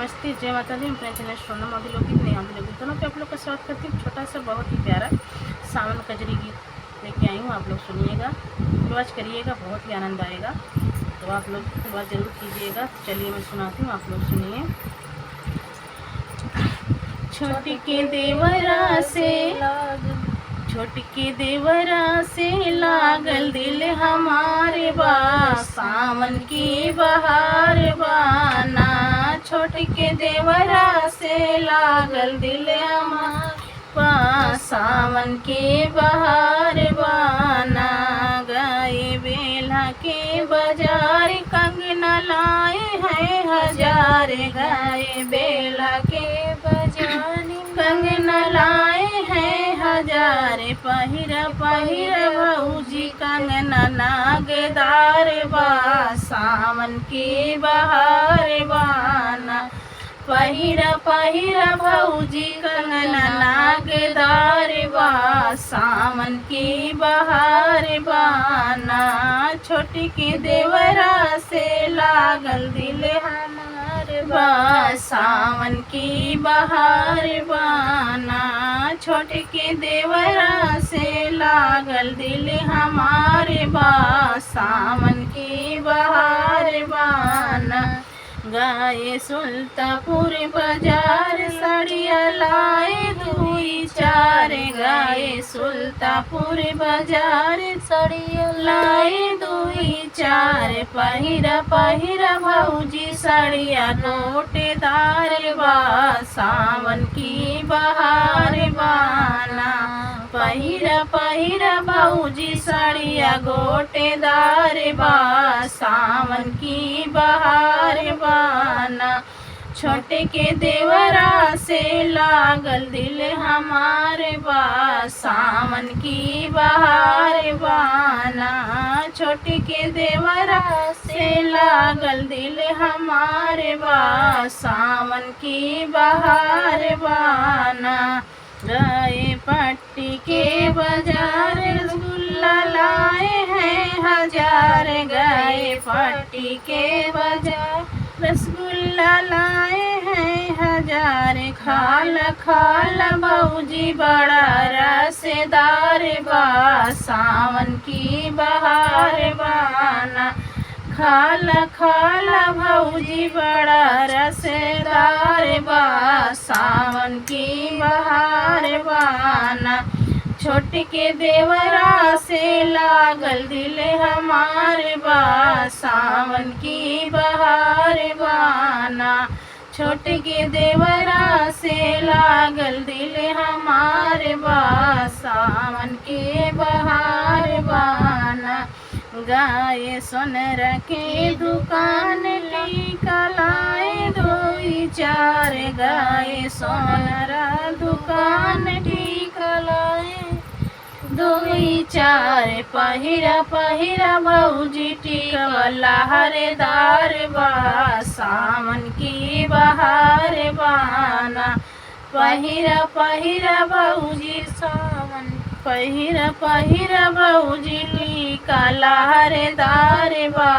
नमस्ते, जय माता दी। अपने चैनल सोनम अभिलोकित नई अभिलोकित दोनों पे आप लोग का स्वागत करती हूँ। छोटा सा बहुत ही प्यारा सावन कजरी गीत लेके आई हूँ। आप लोग सुनिएगा, रिवाज करिएगा, बहुत ही आनंद आएगा। तो आप लोग रिवाज जरूर कीजिएगा। चलिए मैं सुनाती हूँ, आप लोग सुनिए। छोटी के देवरा से लागल दिल हमारे बा, सावन की बहार बाना। छोट के देवरा से लागल दिल हमारे बा, सावन के बहार बाना। गए बेला के बाजार कंगना लाए हैं हजार, गए बेला के बाजार कंगना लाए हैं हजार। पहिरा भौजी कंगना नागदार बा, सावन की बहार बाना। पहिरा भौजी कंगना नागदार बा, सावन की बहार बाना। छोटी के देवरा से लागल दिल हमार बा, सावन की बहार बाना। छोटे के देवरा से लागल दिल हमारे बा, सावन की बहार बाना। गाए सुल्तापुर बाजार साड़िया लाए दुई चार, गाए सुल्तापुर बाजार साड़िया लाए दुई चार। पहिरा भौजी साड़िया गोटेदार बा, सावन की बहार बाना। पहिरा भौजी साड़िया गोटेदार बा, सावन की बहार बाना। छोटे के देवरा से लागल दिल हमारे बा, सावन की बहार बाना। छोटे के देवरा से लागल दिल हमारे बा, सावन की बहार बाना। गए पट्टी के बाजार रसगुल्ला लाए हैं हजार, गए पट्टी के बाजार रसगुल्ला लाए हैं हजार। खाला भौजी बड़ा रसेदार बा, सावन की बहार बाना। खाला भौजी बड़ा रसेदार बा, सावन की बहार बाना। छोट के देवरा से लागल दिल हमारे बा, सावन की बहार बाना। छोट के देवरा से लागल दिल हमारे बा, सावन के बहार बाना। गाए सोनरा के दुकान टीका लाए दुई चार, गाए सोनरा दुकान टीका लाए दुई चार। पहिरा भौजी टीका लहरेदार बा, सावन की बहार बाना। पहिरा भौजी सावन पहिरा भौजी टीका लहरेदार बा,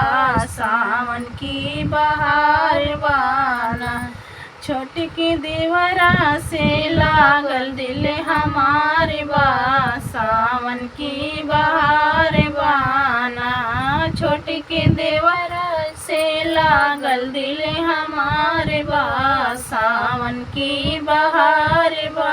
सावन की बहार बाना। छोट के देवरा से लागल दिल हमारे बा, सावन की बहार बाना। छोट के देवरा से लागल दिल हमारे बा, सावन की बहार बाना।